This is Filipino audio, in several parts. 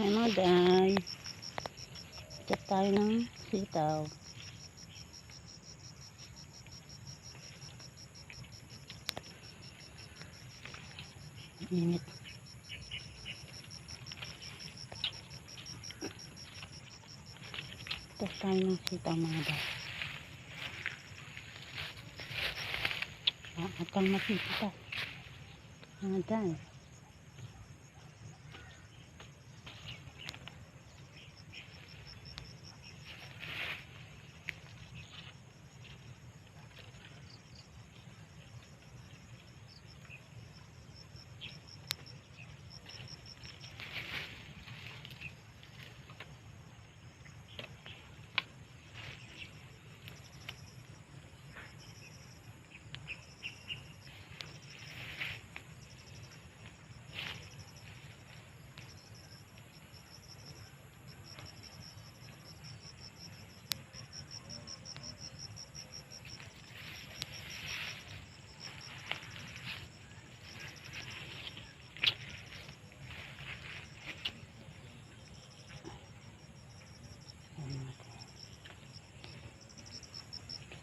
Ay mga day. Chat tayo ng sitaw. Init. Chat tayo ng sitaw mga day. At ang masisitas. Mga day.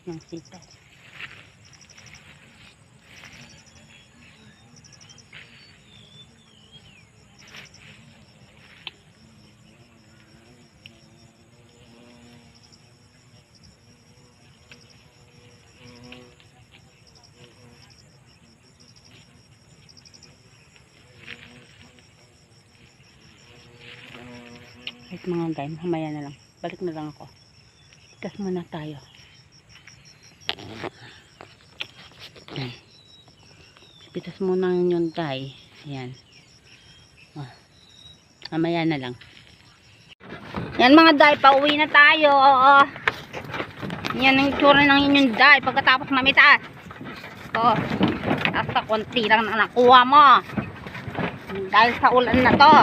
Ng sitaw. Kahit mga guys, mamaya na lang. Balik na lang ako. Ikas muna tayo. Pitas muna yung tay. Ayan. Oh. Mamaya na lang. Yan mga day, pauwi na tayo. Yan ang itsura ng inyong day pagkatapos mamitas. Oh. Basta konti lang na nakuha mo. Dahil sa ulan na to.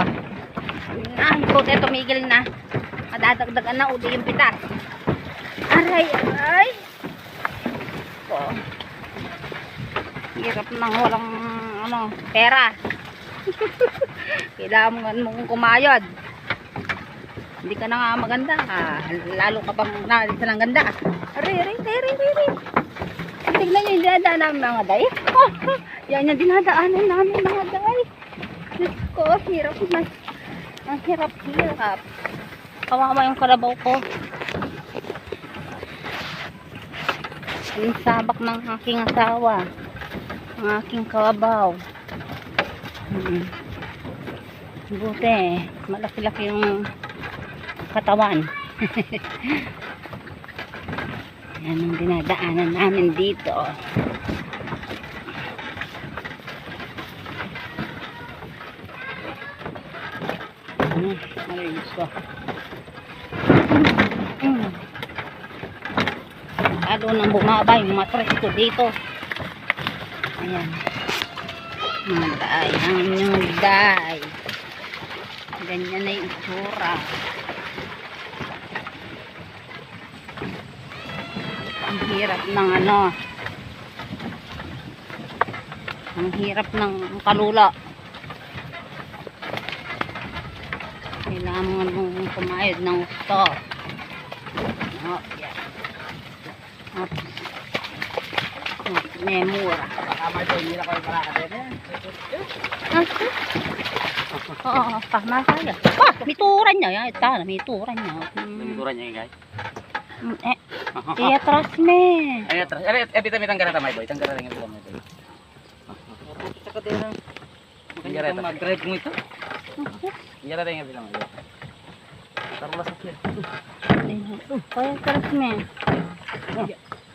Ay, puti tumigil na. Madadagdagan na uli yung pitas. Aray, aray. Oh. Hirap nang walang pera. Kailangan mong kumayod. Hindi ka na nga maganda. Lalo ka pang nalisa ng ganda. Aray. Tignan nyo yung dinadaan namin mga day. Yan yung dinadaanan namin mga day. Diyos ko, hirap na. Ang hirap. Kawawa yung kalabaw ko. Yung sabak ng aking asawa. Ang aking kawabaw. Buti, malaki-laki yung katawan. Yan ang dinadaanan namin dito. Ayos ko. Lalo nang bumaba yung matras ko dito. Ayan. Mga day. Ang inyong day. Ganyan na yung itsura. Ang hirap ng ang hirap ng kalula. Kailangan mong kumayod ng gusto. Oh, yan. Memura. Tama ito, hindi na kayo malakad. Oo, tama tayo. May turan niya. May turan niya. Nagituran niya yung guys. Iatras me. Ay, atras. Bitam-bitang garata, my boy. Tanggara rin yung bitam, my boy. Saka din ang maganda mag-drive mo ito. Garata rin yung bitam, my boy. Tarulas ako yan. Kaya atras me.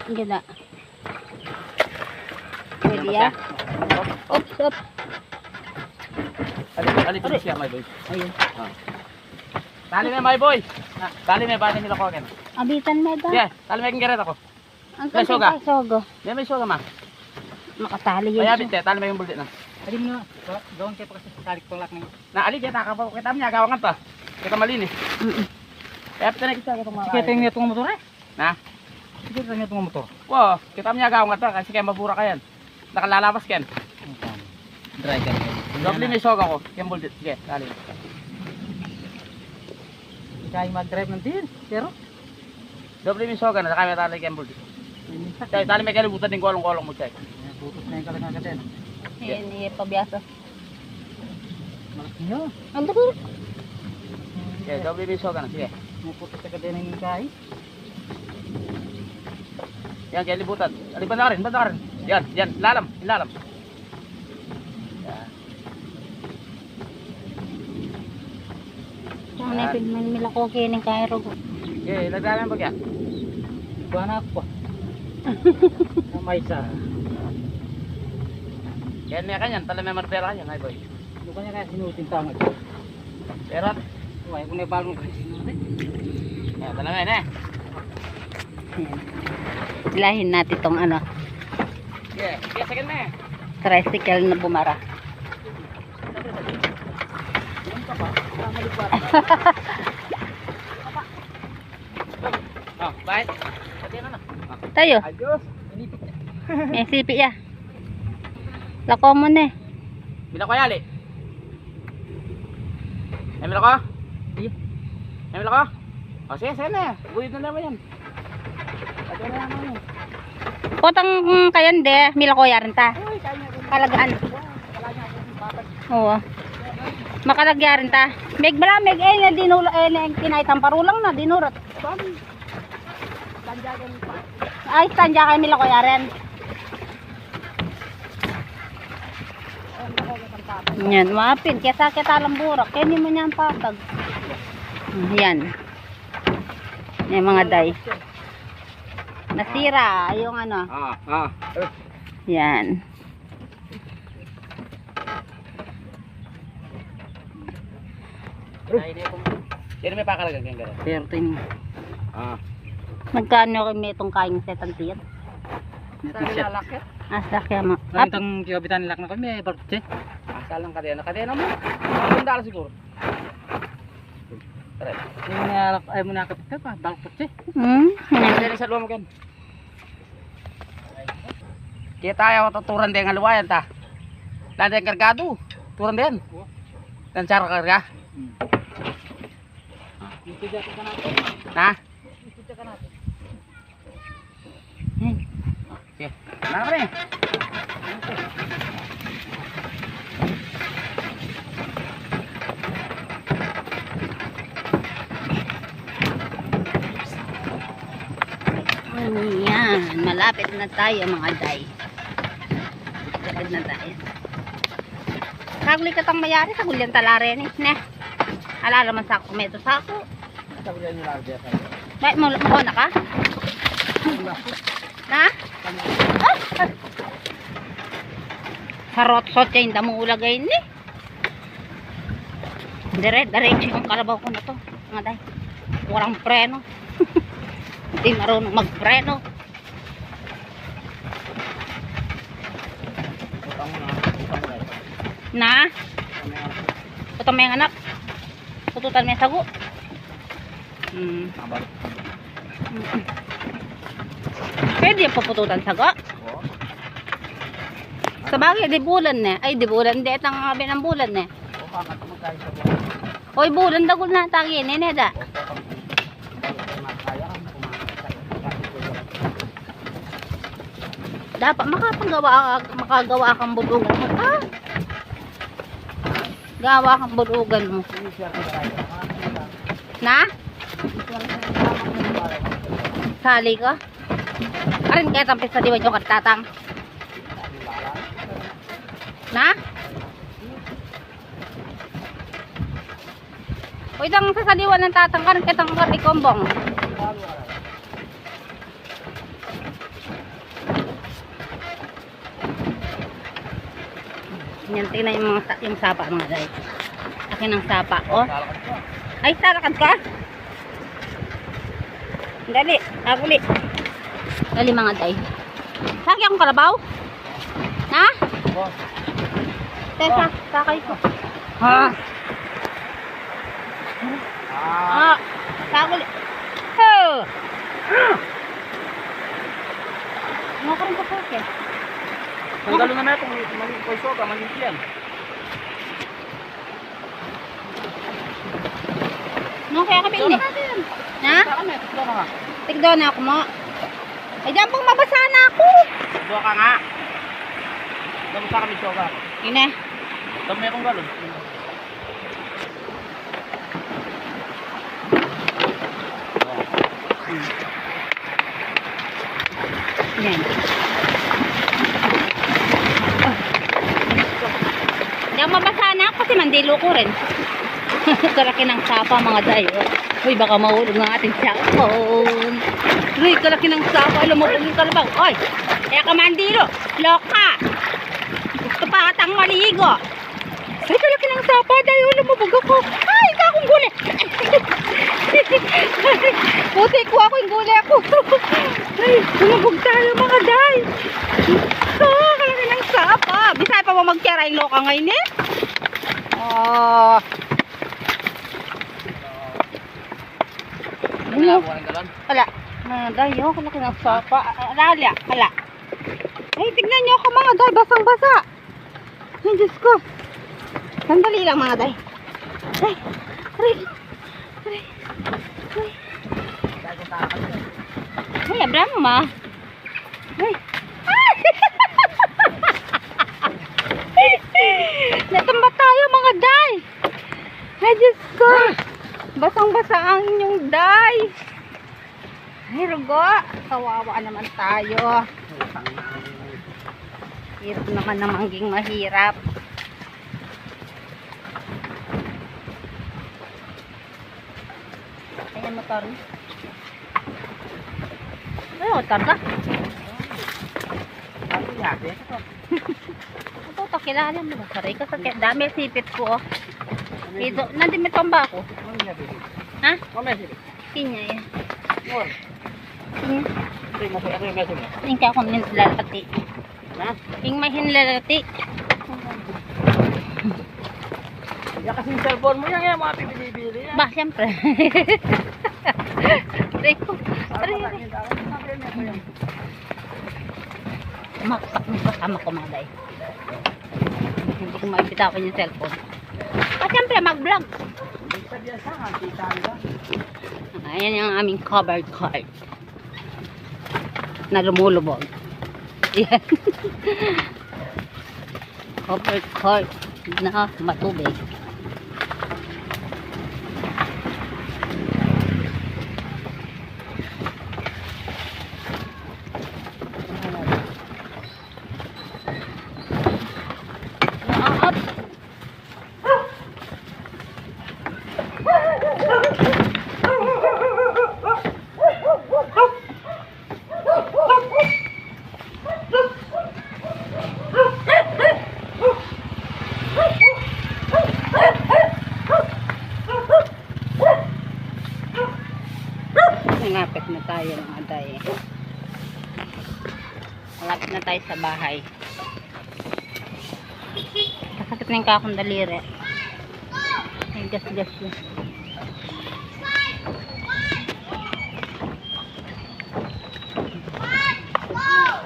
Ganda. Pwede ya. Oops. Alito siya, my boy. Ayun. Tali me, my boy. Tali me, bali nila ko akin. Abitan me da. Yeah, tali me yung garata ko. Ang May soga. sogo. Yan may soga, ma. Makatali yan. Mayabit eh, tali me yung bullet na. Tadi mo gawang kayo pa kasi sa tarik tulak ng Na, ali, nakapaw. Kita mo niya, gawangan pa. Kita malinis. Kaya pita na kita mga sige ito yung itong motor eh. Na? Sige ito yung itong motor. Wow, kita mo niya gawangan pa. Kasi kaya mabura ka yan. Nakalalabas ka yan. Dry ka. Doble may soga ko. Yung bullet. Sige, tali. kaya mag-drive ng din. Pero, Doble misoga na, saka may tali kayang buldi. Chay, tali may kalibutan din kolong-kolong mo, Chay. butot na yung kalagagatin. Hindi pabiyasa. Malaki nyo. Ang dali. Chay, doble misoga na, sige. May putot sa kadena yung kaya. Yan, kaya libutan. Aliban na rin, banda ka rin. Yan, yan, lalam, lalam. Yan. Kung na pinamila ko kining kairo. Okay, naglalam ba kaya? Iba na ako pa. Kamay sa. Yan, may kanyan, tala may marpera kanyan, ay boy. Ano kanya kaya sinutin tama? Pero, Uy, kung may bagong kasi sinutin. yan, tala may, ne. Silahin natin tong ano, Sige, sige, second me. tricycle na bumara. Oh, bye. Pati na na. Tayo. Adios. May sipi ya. Lako mo na. Bila ko yali. Emil ko? Iya. Emil ko? O sige, sige na. Buyod na naman yan. Pati na naman yan. Potang kayan de, mila ko yarin ta. Kalagaan. Oo. Makalagyarin ta. Meg bala meg na dinulo kinaitang parulang na dinurot. Ay tanja kay mila ko yarin. Yan, mapin kesa kita lamburak. Kaya mo niyan patag. Yan. Yan mga day. Nasira yung ano. Yan. Yan may pakalagang kang gano'n. Pero ting. Magkano kay may itong kain setan tiyan? Lalakit. Asa kaya mo. Ang itong kikabitan nilak na kami, may birthday. Asal lang kadena. Kadena mo. Ang dala siguro. Tara. Yung ay mo nakapit ka pa, balkot siya. Kadena sa luwa mo kan. Kaya tayo tuturan din ang luwayan ta. Lada yung kargado. Turan din. Dan cara karga. Ito dyan ka natin. Na? Ito dyan ka natin. Sige. Ano ka rin? Yan, malapit na tayo mga day. Malapit na tayo. Kaguli ka tang mayari sa gulyan talare ni. Ne. Alala man sako meto sako. Sabi niya nila sa Bay mo na ka? Na? Sarot sot yung damo ulagay ni. Diretso yung kalabaw ko na to. Mga day. Walang preno. Hindi marunong magpreno. Na? Putang may anak. Pututan may sago. Pwede yung papututan sago. Sa bagay, di bulan na. Ay, di bulan. Di itang abi ng bulan na. Hoy, bulan dagol na. Tagin, da. Dapat makagawa kang bulugan mo. Ah? Gawa kang bulugan mo. Na? Sali ka? Arin kaya tampis sa diwan yung katatang. Na? O itang sasaliwan ng tatang ka rin kaya tang karikombong. Yan, tingnan yung sapa mga day. Akin ang sapa, oh. Ay, salakad ka? Dali, aguli. Dali mga day. Saki akong kalabaw? Ha? Teka, sakay ko. Ha? Saguli. Oh! Ano ka rin pa saki? Tanggalon na natin, maliit ko iso ka, maliit yan. No, kaya kami ni. Ha? Kami, ito na nga. Tigdo na ako mo. Ay, diyan pong mabasa na ako. Dua ka nga. Dami sa kami siya ka. Ine. Dami akong galon. Yan. Oh. Diyan mabasa na ako kasi mandilo ko rin. Kalaki ng sapa mga dayo. Uy, baka mahulog ng ating cellphone. Uy, kalaki ng sapa. Alam mo pong yung kalabaw. Oy, kaya ka mandilo. Loka. Gusto pa atang maligo. Ay, kalaki ng sapa. Dayo, lumubog ako. Ay, ikaw akong guli. Puti ko ako yung guli ako. Ay, lumubog tayo mga day. Kalaki ng sapa. Bisaya pa mo magtiyara yung loka ngayon eh. Oh. Wala ko ng galon. Ala, mga day, oh, kalaki ng sapa. Ala, ala. Ay, tignan nyo ako mga day, basang-basa. Ay, Diyos ko. Sandali lang mga day. Ay, aray, aray, aray. Ay, Abraham ma. Ay. Natumba tayo mga day. Ay, Diyos ko. Basang-basa ang inyong day. Ay, rugo. Kawawa naman tayo. Hirap naman na mangging mahirap. Ayan, motor. Ay, motor ka? Ano yate? Ito, takilala mo. Saray ka sa dami sipit ko. Oh. Ito, nandimit ang ba ako? Ano yate? Ha? Mamaya sige. Kinya yan. Ngor. Kinya. Ito yung message mo. Tingka akong hinlalati. Ha? Ing may hinlalati. Yan kasi yung cellphone mo yan, yan mga pipili-bili yan. Ba, siyempre. Aray ko. Aray, aray. Maksak mo kasama ko mga day. Hindi ko maibitawan yung cellphone. Ah, siyempre, mag-vlog. Ayan yung aming covered card. Na lumulubog. Ayan. Covered card na matubig. Malapit na tayo mga day. Malapit na tayo sa bahay. Kasakit na yung kakong daliri. Ay, gas-gas yun.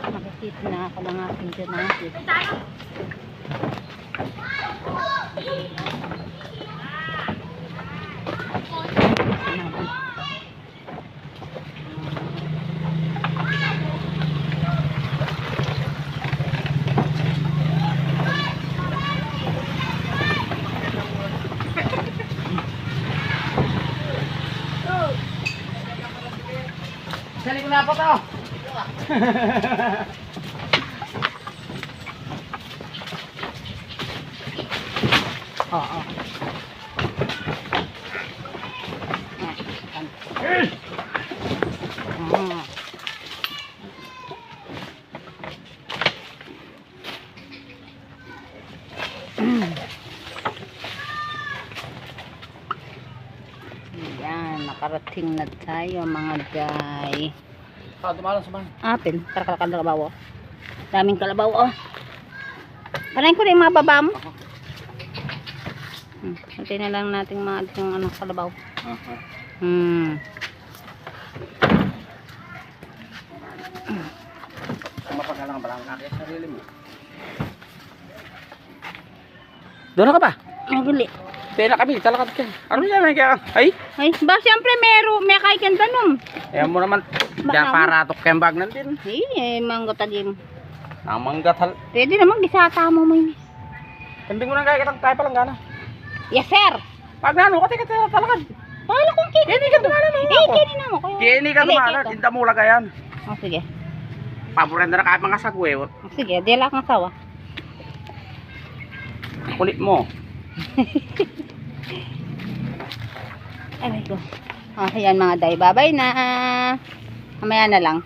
Makikita na ako ng aking ginahit. Sali ko na po to. Oo. Yan, nakarating na tayo mga guy. Dumalang sa bahay. Apil, para kalabaw. Daming kalabaw oh. Panayin ko na yung mga baba mo. Hintay na lang natin mga yung ano, kalabaw. Mapagalang ang balang kaki sa sarili mo. Doon ka ba? Maguli. Tela kami, talakad ka. Ano yan may kaya? Ay, Ay, ba, siyempre, may kay kan tanom. ayan mo naman. Kaya para tok kayang bag nantin. Eh, mangga tagim. Ang manggatal. Pwede naman, gisata mo mo yun. Kambing mo nang kaya kitang tayo palang gana. Yes, sir. Pag nano, kasi ka talakad. Paano kung kini? Kini ka tumalan mo. Eh, kini na mo. Kini ka tumalan. Tinta mo lang kayan. Oh, sige. Paborenda na kahit mga sagwe. Oh, sige, di lang ang sawa. Kulit mo. Aray ko. Oh, ayan mga day. Babay na. Mamaya na lang.